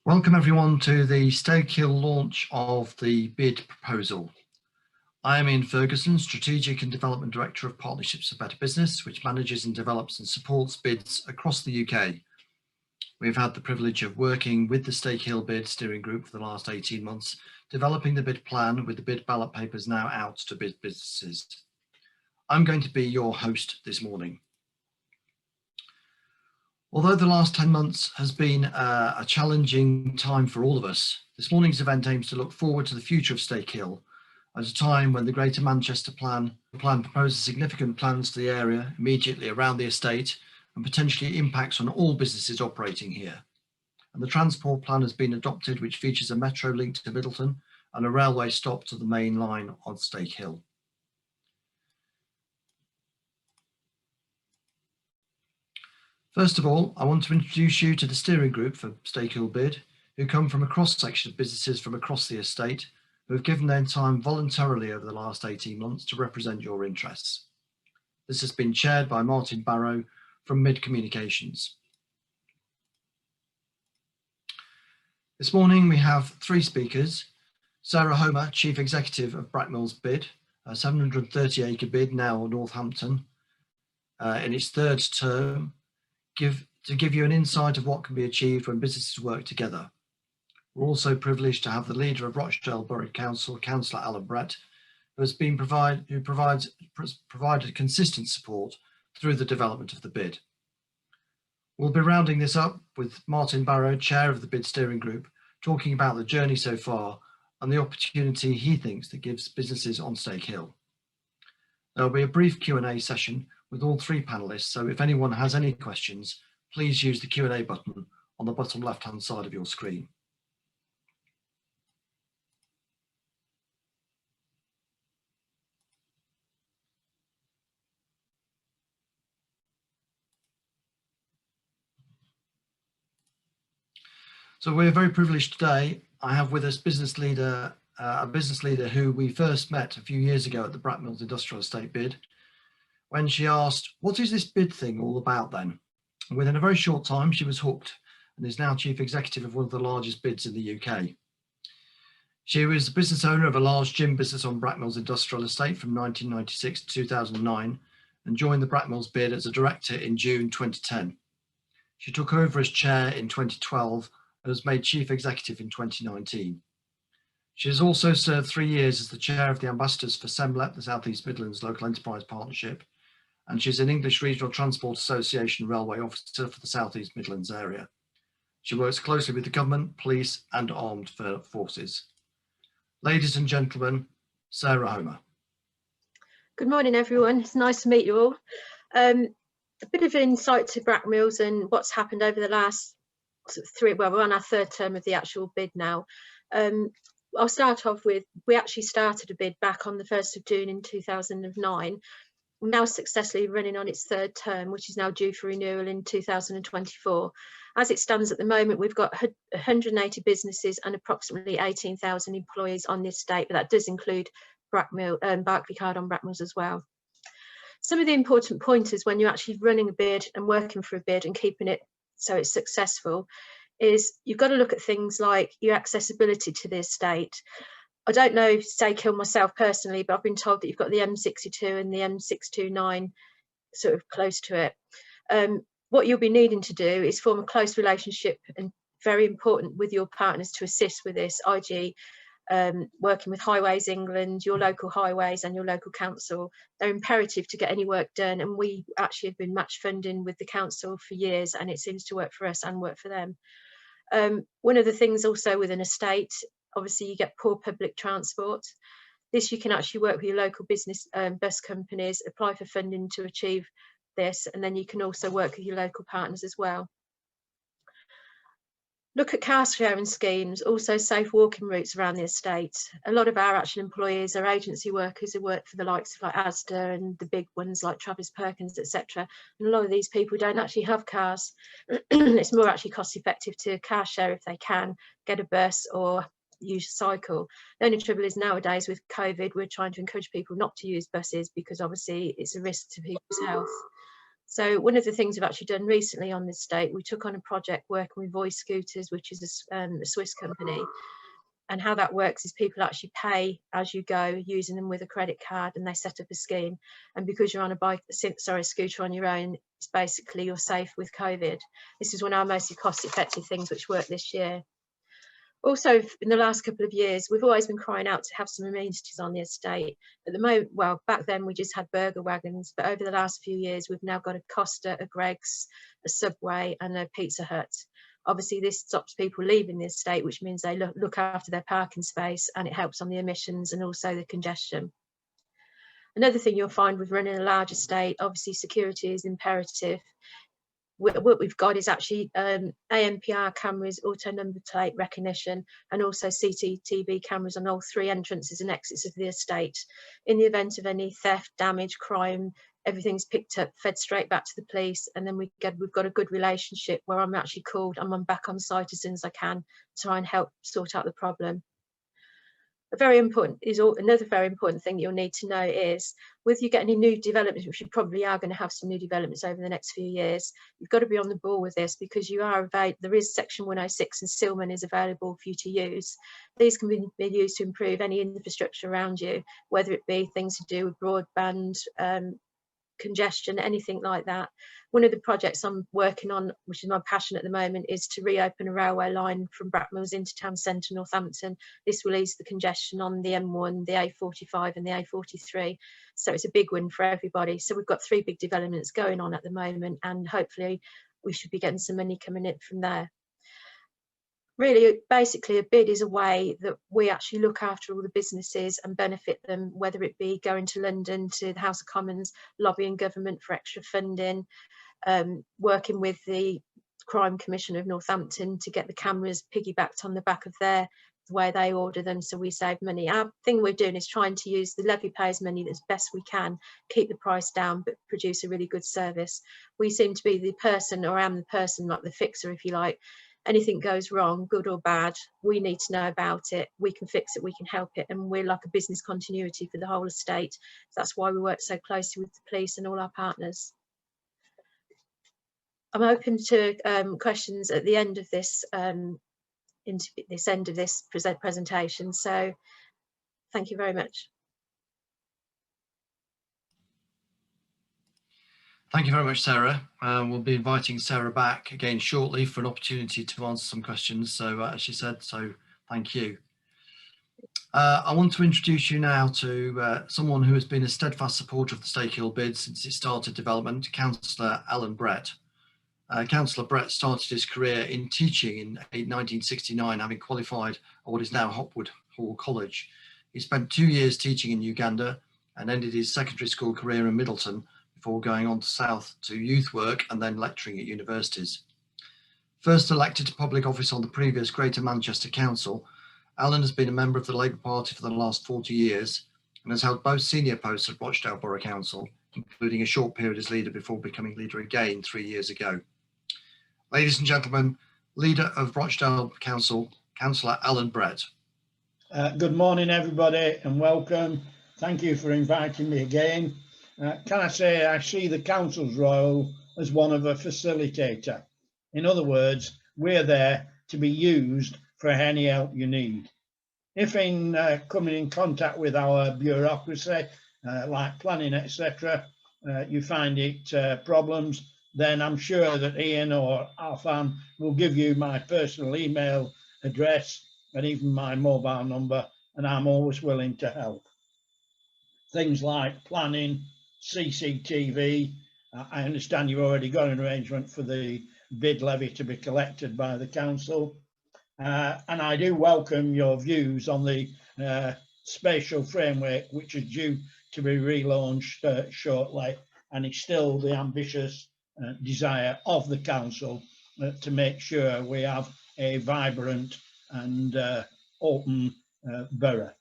Welcome everyone to the Stakehill launch of the bid proposal. I am Ian Ferguson, Strategic and Development Director of Partnerships for Better Business, which manages and develops and supports bids across the UK. We've had the privilege of working with the Stakehill BID Steering Group for the last 18 months, developing the bid plan with the bid ballot papers now out to bid businesses. I'm going to be your host this morning. Although the last 10 months has been a challenging time for all of us, this morning's event aims to look forward to the future of Stakehill at a time when the Greater Manchester Plan proposes significant plans to the area immediately around the estate and potentially impacts on all businesses operating here. And the transport plan has been adopted, which features a metro link to Middleton and a railway stop to the main line on Stakehill. First of all, I want to introduce you to the steering group for Stakehill BID, who come from a cross-section of businesses from across the estate, who have given their time voluntarily over the last 18 months to represent your interests. This has been chaired by Martyn Barrow from Mid Communications. This morning we have three speakers: Sara, Chief Executive of Brackmills BID, a 730-acre bid now in Northampton, in its third term, to give you an insight of what can be achieved when businesses work together. We're also privileged to have the leader of Rochdale Borough Council, Councillor Alan Brett, who provided consistent support through the development of the bid. We'll be rounding this up with Martyn Barrow, Chair of the BID Steering Group, talking about the journey so far and the opportunity he thinks that gives businesses on Stakehill. There'll be a brief Q&A session with all three panellists, so if anyone has any questions, please use the Q&A button on the bottom left-hand side of your screen. So we're very privileged today. I have with us a business leader who we first met a few years ago at the Brackmills Industrial Estate bid, when she asked, "What is this bid thing all about then?" And within a very short time, she was hooked and is now Chief Executive of one of the largest bids in the UK. She was the business owner of a large gym business on Brackmills Industrial Estate from 1996 to 2009 and joined the Brackmills bid as a director in June 2010. She took over as chair in 2012 and was made Chief Executive in 2019. She has also served 3 years as the chair of the ambassadors for SEMLEP, the South East Midlands Local Enterprise Partnership, and she's an English Regional Transport Association Railway Officer for the South East Midlands area. She works closely with the government, police and armed forces. Ladies and gentlemen, Sara. Good morning everyone, it's nice to meet you all. A bit of insight to Brackmills and what's happened over the last we're on our third term of the actual bid now. I'll start off with, we actually started a bid back on the 1st of June in 2009. We're now successfully running on its third term, which is now due for renewal in 2024. As it stands at the moment, we've got 180 businesses and approximately 18,000 employees on this estate, but that does include Barclaycard on Brackmills as well. Some of the important pointers when you're actually running a bid and working for a bid and keeping it so it's successful is you've got to look at things like your accessibility to the estate. I don't know Stakehill myself personally, but I've been told that you've got the M62 and the M629 sort of close to it. What you'll be needing to do is form a close relationship, and very important, with your partners to assist with this, i.e. working with Highways England, your local highways and your local council. They're imperative to get any work done, and we actually have been match funding with the council for years, and it seems to work for us and work for them. One of the things also with an estate, obviously you get poor public transport. This you can actually work with your local business bus companies, apply for funding to achieve this, and then you can also work with your local partners as well. Look at car sharing schemes, also safe walking routes around the estate. A lot of our actual employees are agency workers who work for the likes of like Asda and the big ones like Travis Perkins, etc. And a lot of these people don't actually have cars. It's more actually cost effective to car share if they can, get a bus or use a cycle. The only trouble is nowadays with COVID, we're trying to encourage people not to use buses because obviously it's a risk to people's health. So one of the things we've actually done recently on this estate, we took on a project working with Voice Scooters, which is a Swiss company. And how that works is people actually pay as you go using them with a credit card, and they set up a scheme. And because you're on a scooter on your own, it's basically you're safe with COVID. This is one of our most cost-effective things which worked this year. Also, in the last couple of years, we've always been crying out to have some amenities on the estate. At the moment, well, back then we just had burger wagons, but over the last few years, we've now got a Costa, a Greggs, a Subway, and a Pizza Hut. Obviously, this stops people leaving the estate, which means they look after their parking space, and it helps on the emissions and also the congestion. Another thing you'll find with running a large estate, obviously security is imperative. What we've got is actually ANPR cameras, auto number plate recognition, and also CCTV cameras on all 3 entrances and exits of the estate. In the event of any theft, damage, crime, everything's picked up, fed straight back to the police, and then we've got a good relationship where I'm actually called, I'm back on site as soon as I can to try and help sort out the problem. Another very important thing you'll need to know is, with you getting any new developments, which you probably are going to have some new developments over the next few years, you've got to be on the ball with this, because there is Section 106 and Silman is available for you to use. These can be used to improve any infrastructure around you, whether it be things to do with broadband, congestion, anything like that. One of the projects I'm working on, which is my passion at the moment, is to reopen a railway line from Brackmills into town centre Northampton. This will ease the congestion on the M1, the A45 and the A43. So it's a big win for everybody. So we've got 3 big developments going on at the moment, and hopefully we should be getting some money coming in from there. Really, basically, a bid is a way that we actually look after all the businesses and benefit them, whether it be going to London, to the House of Commons, lobbying government for extra funding, working with the Crime Commission of Northampton to get the cameras piggybacked on the back of the way they order them, so we save money. Our thing we're doing is trying to use the levy payers money as best we can, keep the price down, but produce a really good service. We seem to be the person, or am the person, like the fixer, if you like. Anything goes wrong, good or bad, we need to know about it. We can fix it, we can help it, and we're like a business continuity for the whole estate. That's why we work so closely with the police and all our partners. I'm open to questions at the end of this presentation. So thank you very much. Thank you very much, Sarah. We'll be inviting Sarah back again shortly for an opportunity to answer some questions. So as she said, so thank you. I want to introduce you now to someone who has been a steadfast supporter of the Stakehill bid since it started development, Councillor Alan Brett. Councillor Brett started his career in teaching in 1969, having qualified at what is now Hopwood Hall College. He spent 2 years teaching in Uganda and ended his secondary school career in Middleton before going on to South to youth work and then lecturing at universities. First elected to public office on the previous Greater Manchester Council, Alan has been a member of the Labour Party for the last 40 years and has held both senior posts at Rochdale Borough Council, including a short period as leader before becoming leader again 3 years ago. Ladies and gentlemen, leader of Rochdale Council, Councillor Alan Brett. Good morning, everybody, and welcome. Thank you for inviting me again. Can I say I see the council's role as one of a facilitator. In other words, we're there to be used for any help you need. If in coming in contact with our bureaucracy, like planning, etc., you find it problems, then I'm sure that Ian or Alfan will give you my personal email address and even my mobile number, and I'm always willing to help. Things like planning, CCTV, I understand you've already got an arrangement for the bid levy to be collected by the council. And I do welcome your views on the spatial framework, which is due to be relaunched shortly, and it's still the ambitious desire of the council to make sure we have a vibrant and open borough.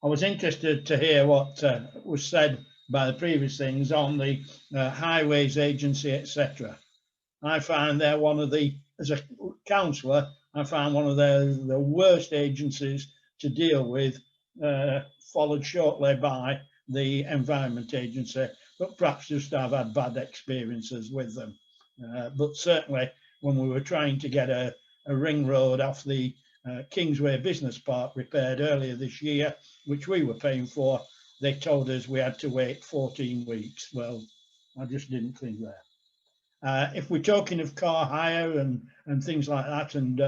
I was interested to hear what was said by the previous things on the highways agency, etc. I find they're one of the, as a councillor, I found one of the worst agencies to deal with, followed shortly by the Environment Agency, but perhaps just I've had bad experiences with them. But certainly when we were trying to get a ring road off the Kingsway Business Park repaired earlier this year, which we were paying for, they told us we had to wait 14 weeks. Well, I just didn't think that. If we're talking of car hire and things like that, and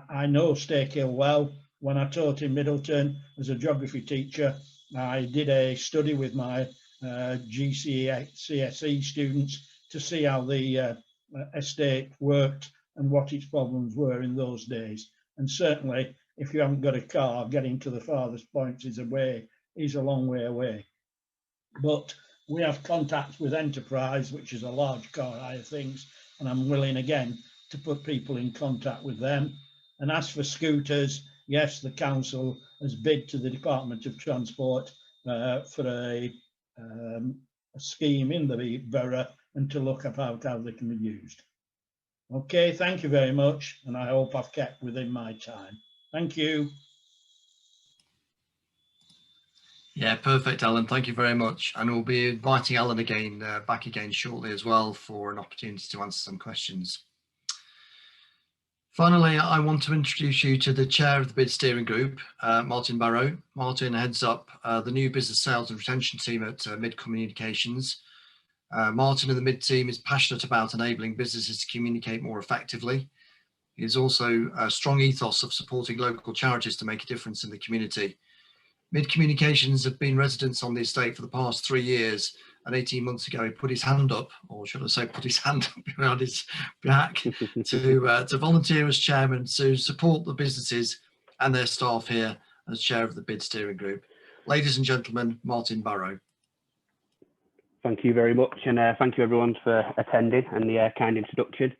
I know Stakehill well. When I taught in Middleton as a geography teacher, I did a study with my GCSE students to see how the estate worked and what its problems were in those days. And certainly, if you haven't got a car, getting to the farthest points is a long way away. But we have contacts with Enterprise, which is a large car hire things, and I'm willing again to put people in contact with them. And as for scooters, yes, the council has bid to the Department of Transport for a scheme in the borough and to look about how they can be used. Okay, thank you very much, and I hope I've kept within my time. Thank you. Yeah, perfect, Alan. Thank you very much. And we'll be inviting Alan again, back again shortly as well for an opportunity to answer some questions. Finally, I want to introduce you to the chair of the BID Steering Group, Martyn Barrow. Martyn heads up the new business sales and retention team at MID Communications. Martyn and the MID team is passionate about enabling businesses to communicate more effectively. He is also a strong ethos of supporting local charities to make a difference in the community. MID Communications have been residents on the estate for the past 3 years, and 18 months ago he put his hand up, or should I say put his hand up behind his back to volunteer as chairman to support the businesses and their staff here as chair of the BID Steering Group. Ladies and gentlemen, Martyn Barrow. Thank you very much, and thank you everyone for attending and the kind introduction.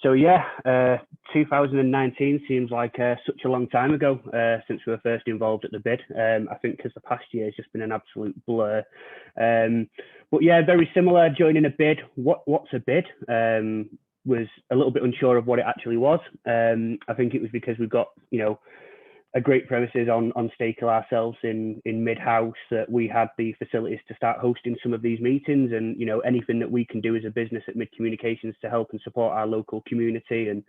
So yeah, 2019 seems like such a long time ago since we were first involved at the BID. I think because the past year has just been an absolute blur. But yeah, very similar, joining a BID. What's a BID? Was a little bit unsure of what it actually was. I think it was because we've got, you know, a great premises on Stakehill ourselves in Mid-House, that we had the facilities to start hosting some of these meetings, and you know, anything that we can do as a business at MID Communications to help and support our local community and,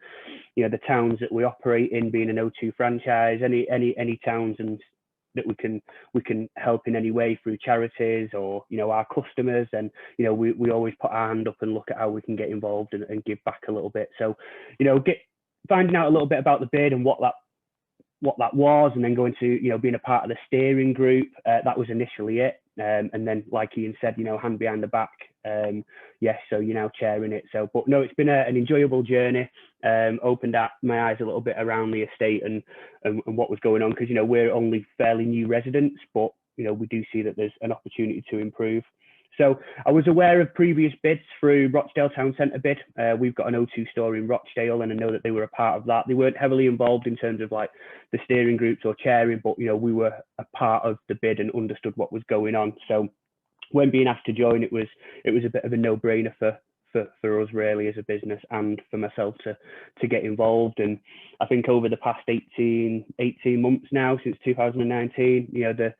you know, the towns that we operate in, being an O2 franchise, any towns and that we can help in any way through charities or, you know, our customers, and you know, we always put our hand up and look at how we can get involved and give back a little bit. So, you know, finding out a little bit about the BID and what that was, and then going to, you know, being a part of the steering group, that was initially it. And then, like Ian said, you know, hand behind the back. Yes, so you're now chairing it. So, but no, it's been an enjoyable journey. Opened up my eyes a little bit around the estate and what was going on, because, you know, we're only fairly new residents, but, you know, we do see that there's an opportunity to improve. So I was aware of previous bids through Rochdale Town Centre bid. We've got an O2 store in Rochdale, and I know that they were a part of that. They weren't heavily involved in terms of like the steering groups or chairing, but, you know, we were a part of the bid and understood what was going on. So when being asked to join, it was a bit of a no-brainer for us really as a business, and for myself to get involved. And I think over the past 18 months now, since 2019, you know, the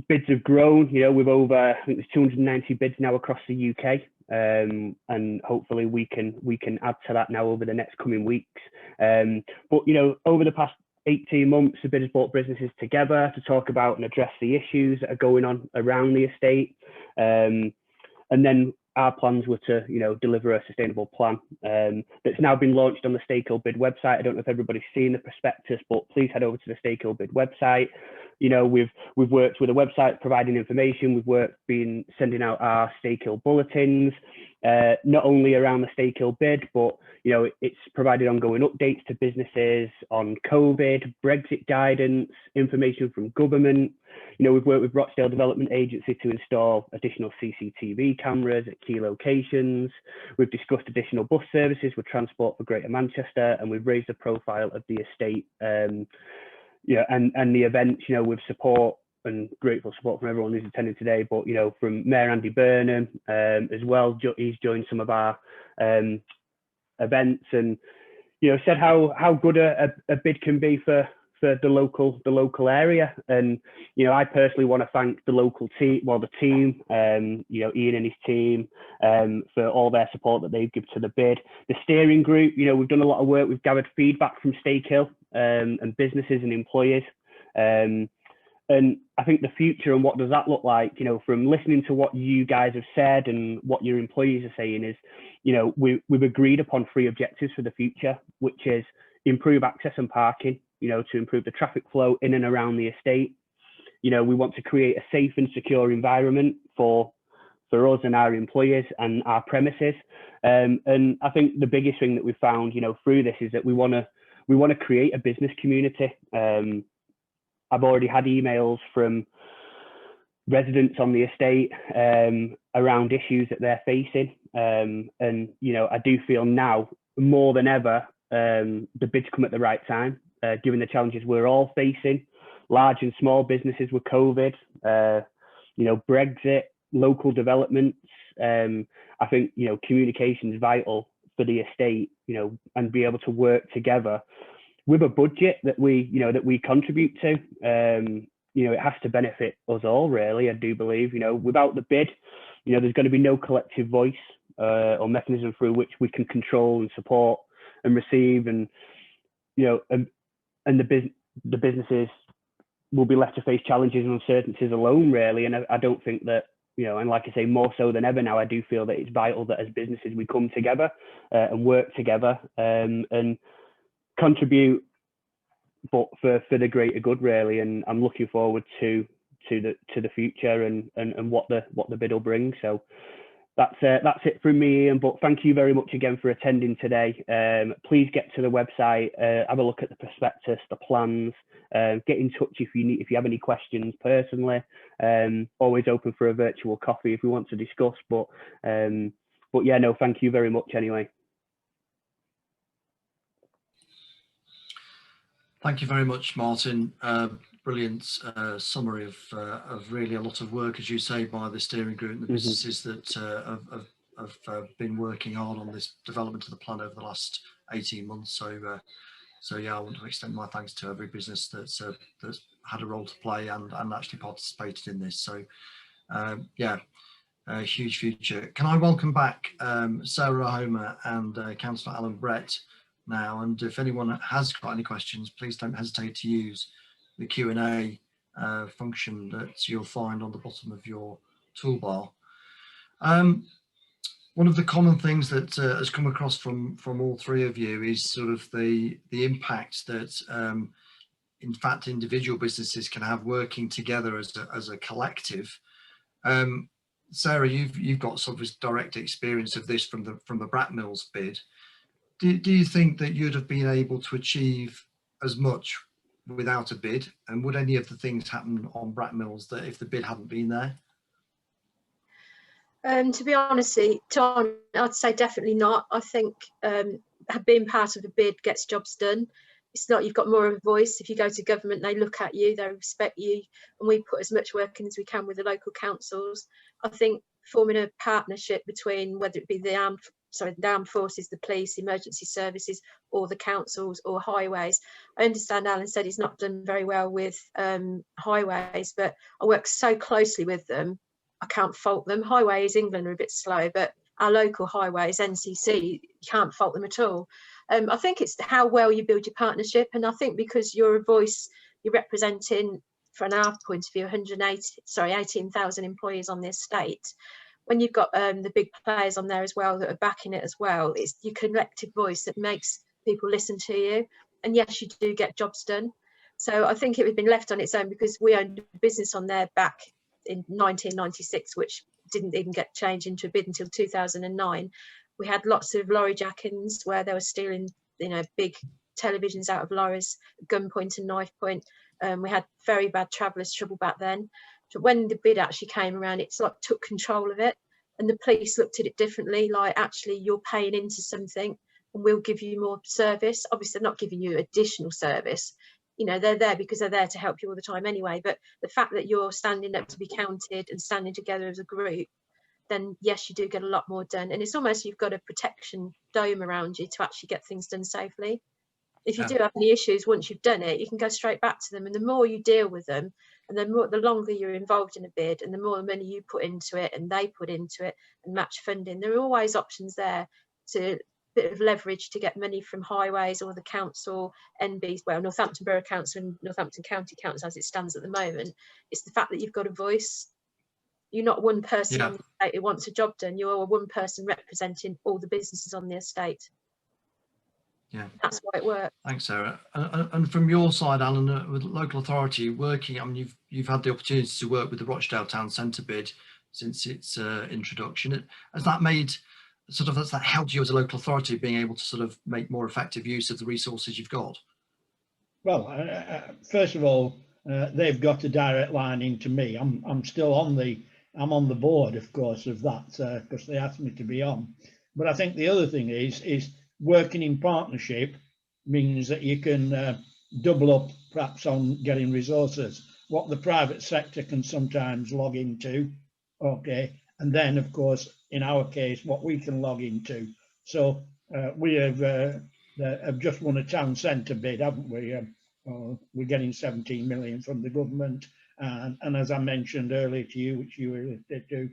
bids have grown. You know, with over, I think there's 290 bids now across the UK, and hopefully we can add to that now over the next coming weeks. But you know, over the past 18 months, the bid has brought businesses together to talk about and address the issues that are going on around the estate, and then our plans were to, you know, deliver a sustainable plan that's now been launched on the Stakehill BID website. I don't know if everybody's seen the prospectus, but please head over to the Stakehill BID website. You know, we've worked with a website providing information. We've been sending out our Stakehill bulletins, not only around the Stakehill BID, but, you know, it's provided ongoing updates to businesses on COVID, Brexit guidance, information from government. You know, we've worked with Rochdale Development Agency to install additional CCTV cameras at key locations. We've discussed additional bus services with Transport for Greater Manchester, and we've raised the profile of the estate, yeah, and the events, you know, with support and grateful support from everyone who's attended today. But, you know, from Mayor Andy Burnham as well, he's joined some of our events, and, you know, said how good a bid can be for for the local area. And you know, I personally want to thank the local team, well, the team, you know, Ian and his team, for all their support that they've given to the bid. The steering group, you know, we've done a lot of work. We've gathered feedback from Stakehill and businesses and employers. And I think the future and what does that look like, you know, from listening to what you guys have said and what your employees are saying is, you know, we've agreed upon 3 objectives for the future, which is improve access and parking, you know, to improve the traffic flow in and around the estate. You know, we want to create a safe and secure environment for us and our employers and our premises. And I think the biggest thing that we've found, you know, through this is that we want to create a business community. I've already had emails from residents on the estate around issues that they're facing. And, you know, I do feel now more than ever, the bid's come at the right time, given the challenges we're all facing, large and small businesses with COVID, you know, Brexit, local developments. I think, you know, communication is vital for the estate, you know, and be able to work together with a budget that we contribute to. You know, it has to benefit us all, really. I do believe, you know, without the bid, you know, there's going to be no collective voice or mechanism through which we can control and support and receive, and you know, and the businesses will be left to face challenges and uncertainties alone, really. And I don't think that, you know, and like I say, more so than ever now, I do feel that it's vital that as businesses we come together and work together and contribute, but for the greater good, really. And I'm looking forward to the future and what the bid will bring. So that's it from me, Ian. But thank you very much again for attending today. Please get to the website, have a look at the prospectus, the plans. Get in touch if you have any questions personally. Always open for a virtual coffee if we want to discuss. But yeah, no, thank you very much anyway. Thank you very much, Martyn. Brilliant summary of really a lot of work, as you say, by the steering group and the businesses that have been working hard on this development of the plan over the last 18 months. So yeah, I want to extend my thanks to every business that's had a role to play and actually participated in this. So yeah, a huge future. Can I welcome back Sara Homer and Councillor Alan Brett now, and if anyone has got any questions, please don't hesitate to use the Q&A function that you'll find on the bottom of your toolbar. One of the common things that has come across from all 3 of you is sort of the impact that in fact individual businesses can have working together as a collective. Sara, you've got sort of direct experience of this from the Brackmills bid. Do you think that you'd have been able to achieve as much without a bid? And would any of the things happen on Brackmills that if the bid hadn't been there? To be honest, Tom, I'd say definitely not. I think being part of the bid gets jobs done. It's not, you've got more of a voice. If you go to government, they look at you, they respect you, and we put as much work in as we can with the local councils. I think forming a partnership between, whether it be the armed forces, the police, emergency services, or the councils or highways. I understand Alan said he's not done very well with highways, but I work so closely with them, I can't fault them. Highways England are a bit slow, but our local highways, NCC, you can't fault them at all. I think it's how well you build your partnership, and I think because you're a voice, you're representing, from our point of view, 18,000 employees on the estate. When you've got the big players on there as well that are backing it as well, it's your collective voice that makes people listen to you. And yes, you do get jobs done. So I think it would have been left on its own, because we owned a business on there back in 1996, which didn't even get changed into a bid until 2009. We had lots of lorry jackings where they were stealing, you know, big televisions out of lorries, gunpoint and knife point. We had very bad travellers trouble back then. So when the bid actually came around, it's like took control of it, and the police looked at it differently, like actually you're paying into something and we'll give you more service. Obviously they're not giving you additional service, you know, they're there because they're there to help you all the time anyway, but the fact that you're standing up to be counted and standing together as a group, then yes, you do get a lot more done. And it's almost, you've got a protection dome around you to actually get things done safely. If you do have any issues, once you've done it, you can go straight back to them. And the more you deal with them, and the longer you're involved in a bid, and the more money you put into it and they put into it and match funding, there are always options there to bit of leverage to get money from highways or the council, NBs, well, Northampton Borough Council and Northampton County Council as it stands at the moment. It's the fact that you've got a voice. You're not one person on the estate who wants a job done. You're one person representing all the businesses on the estate. Yeah, that's why it works. Thanks, Sarah. And from your side, Alan, with local authority working, I mean, you've had the opportunity to work with the Rochdale Town Centre bid since its introduction. Has that helped you as a local authority being able to sort of make more effective use of the resources you've got? Well, first of all, they've got a direct line into me. I'm still on the board, of course, of that because they asked me to be on. But I think the other thing is working in partnership means that you can double up perhaps on getting resources, what the private sector can sometimes log into, okay, and then of course in our case what we can log into. So we have just won a town centre bid, haven't we? We're getting 17 million from the government, and as I mentioned earlier to you, which you alluded to,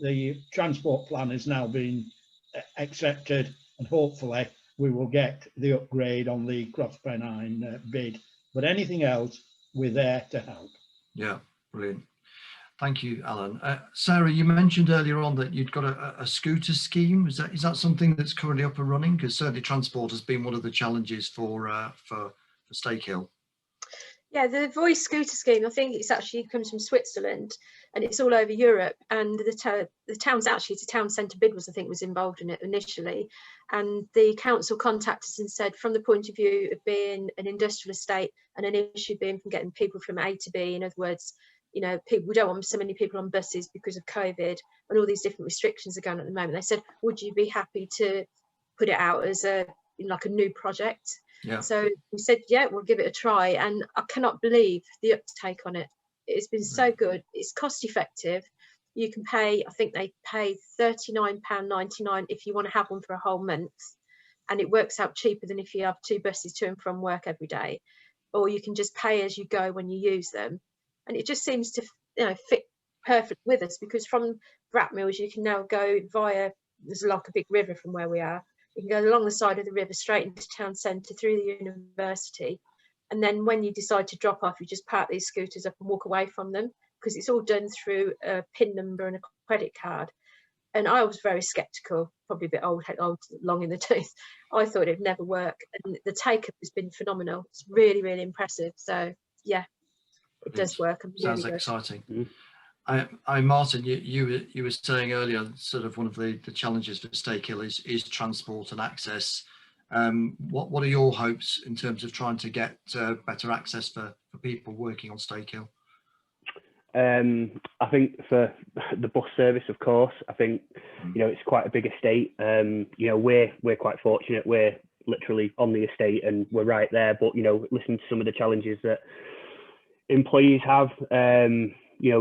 the transport plan has now been accepted, and hopefully we will get the upgrade on the Cross Pennine bid. But anything else, we're there to help. Yeah, brilliant. Thank you, Alan. Sarah, you mentioned earlier on that you'd got a scooter scheme. Is that something that's currently up and running? Because certainly transport has been one of the challenges for Stakehill. Yeah, the voice scooter scheme, I think it's actually comes from Switzerland and it's all over Europe. And the town's actually, the town centre bid was involved in it initially. And the council contacted us and said, from the point of view of being an industrial estate and an issue being from getting people from A to B, in other words, you know, we don't want so many people on buses because of COVID and all these different restrictions are going at the moment. They said, would you be happy to put it out as a new project? Yeah. So we said, yeah, we'll give it a try. And I cannot believe the uptake on it. It's been so good. It's cost effective. You can pay, I think they pay £39.99 if you want to have one for a whole month. And it works out cheaper than if you have two buses to and from work every day. Or you can just pay as you go when you use them. And it just seems to fit perfect with us, because from Brackmills you can now go via, there's like a big river from where we are. You can go along the side of the river straight into town centre through the university, and then when you decide to drop off, you just park these scooters up and walk away from them, because it's all done through a PIN number and a credit card. And I was very sceptical, probably a bit old, long in the tooth. I thought it'd never work, and the take-up has been phenomenal. It's really, really impressive. So yeah, it does work. Sounds really exciting. Martyn, you were saying earlier, sort of one of the challenges for Stakehill is transport and access. What are your hopes in terms of trying to get better access for people working on Stakehill? I think for the bus service, of course, I think it's quite a big estate. We're quite fortunate. We're literally on the estate and we're right there. But listen to some of the challenges that employees have.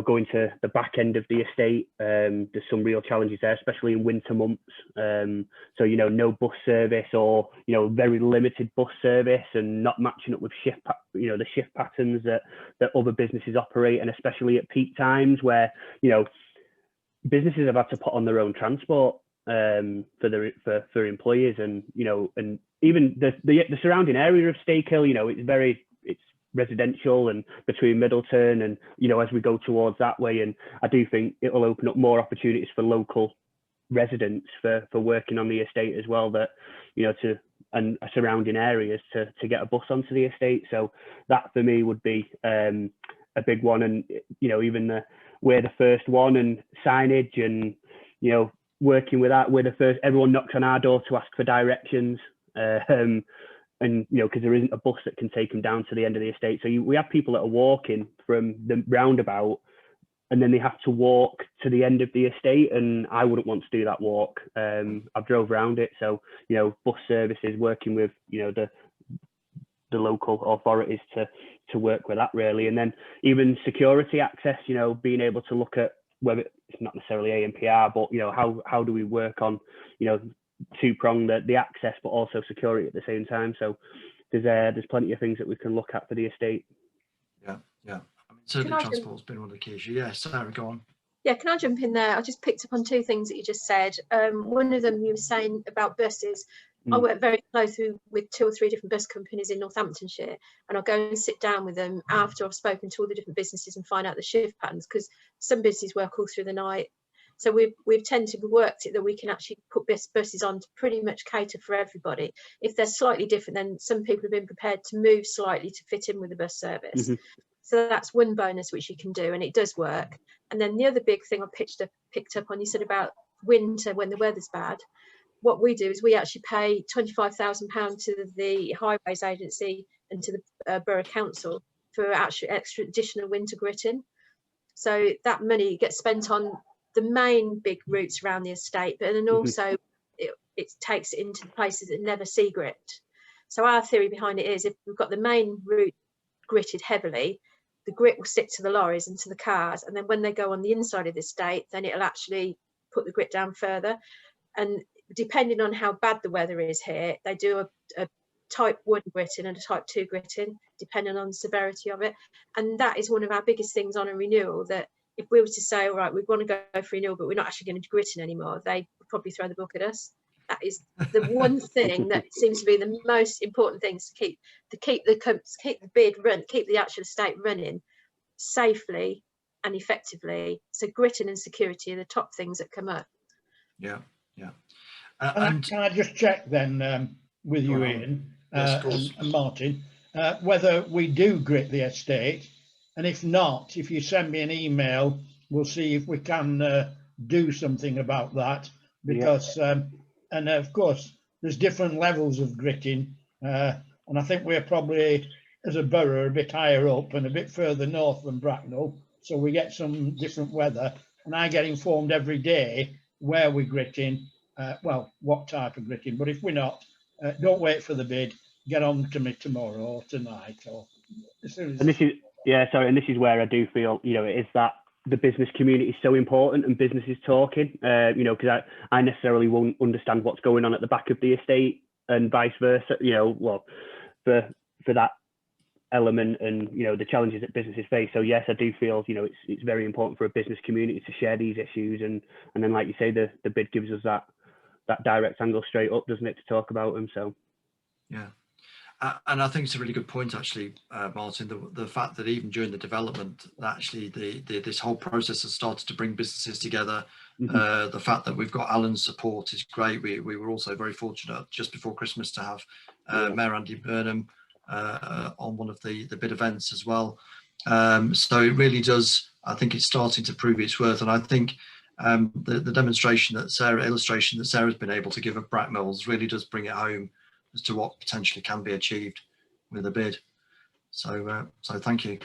Going to the back end of the estate, there's some real challenges there, especially in winter months. So no bus service, or very limited bus service, and not matching up with the shift patterns that other businesses operate, and especially at peak times where businesses have had to put on their own transport for employees, and and even the surrounding area of Stakehill, it's residential and between Middleton and as we go towards that way, and I do think it will open up more opportunities for local residents for working on the estate as well, that and surrounding areas to get a bus onto the estate. So that for me would be a big one. And even we're the first one, and signage, and working with that, we're the first. Everyone knocks on our door to ask for directions, and because there isn't a bus that can take them down to the end of the estate. So we have people that are walking from the roundabout, and then they have to walk to the end of the estate, and I wouldn't want to do that walk. I've drove around it. So bus services, working with the local authorities to work with that, really. And then even security access, being able to look at whether it's not necessarily ANPR, but how do we work on two-pronged, the access, but also security at the same time. So there's plenty of things that we can look at for the estate. Yeah. I mean, certainly transport's been one of the key issues. Yeah, Sarah, go on. Yeah, can I jump in there? I just picked up on two things that you just said. One of them, you were saying about buses. I work very closely with 2 or 3 different bus companies in Northamptonshire, and I'll go and sit down with them after I've spoken to all the different businesses and find out the shift patterns, because some businesses work all through the night. So we've tended to worked it that we can actually put buses on to pretty much cater for everybody. If they're slightly different, then some people have been prepared to move slightly to fit in with the bus service. So that's one bonus which you can do, and it does work. And then the other big thing I picked up on, you said about winter when the weather's bad. What we do is we actually pay £25,000 to the Highways Agency and to the Borough Council for actually extra additional winter gritting. So that money gets spent on the main big routes around the estate, but then also it takes it into places that never see grit. So our theory behind it is, if we've got the main route gritted heavily, the grit will stick to the lorries and to the cars, and then when they go on the inside of the estate, then it'll actually put the grit down further. And depending on how bad the weather is here, they do a type 1 gritting and a type 2 gritting, depending on the severity of it. And that is one of our biggest things on a renewal, that if we were to say, all right, we want to go for renewal, but we're not actually going to gritting anymore, they would probably throw the book at us. That is the one thing that seems to be the most important things to keep the bid run, keep the actual estate running safely and effectively. So gritting and security are the top things that come up. Yeah. And can I just check then with you, Ian, yes, and Martyn, whether we do grit the estate, and if not, if you send me an email, we'll see if we can do something about that, because and of course there's different levels of gritting, and I think we're probably, as a borough, a bit higher up and a bit further north than Bracknell, so we get some different weather, and I get informed every day where we're gritting, well, what type of gritting. But if we're not, don't wait for the bid, get on to me tomorrow or tonight, or as soon as. And this is, and this is where I do feel, it is that the business community is so important, and businesses talking, because I necessarily won't understand what's going on at the back of the estate and vice versa, well, for that element and, the challenges that businesses face. So yes, I do feel, it's very important for a business community to share these issues. And then, like you say, the bid gives us that direct angle straight up, doesn't it, to talk about them. So. Yeah. And I think it's a really good point, actually, Martyn, the fact that even during the development, actually this whole process has started to bring businesses together. The fact that we've got Alan's support is great. We were also very fortunate just before Christmas to have Mayor Andy Burnham on one of the bid events as well. So it really does, I think it's starting to prove its worth. And I think the demonstration that illustration that Sarah's been able to give of Brackmills really does bring it home as to what potentially can be achieved with a bid. So thank you.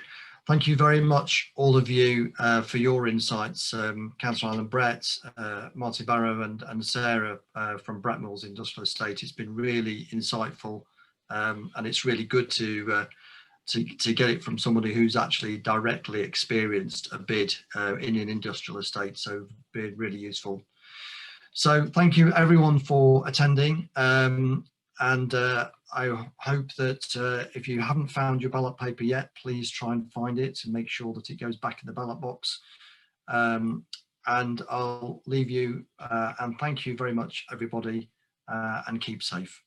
Thank you very much, all of you, for your insights. Councillor Alan Brett, Martyn Barrow and Sara from Brackmills Industrial Estate. It's been really insightful, and it's really good to get it from somebody who's actually directly experienced a bid in an industrial estate. So been really useful. So thank you everyone for attending. And I hope that if you haven't found your ballot paper yet, please try and find it and make sure that it goes back in the ballot box. And I'll leave you and thank you very much, everybody, and keep safe.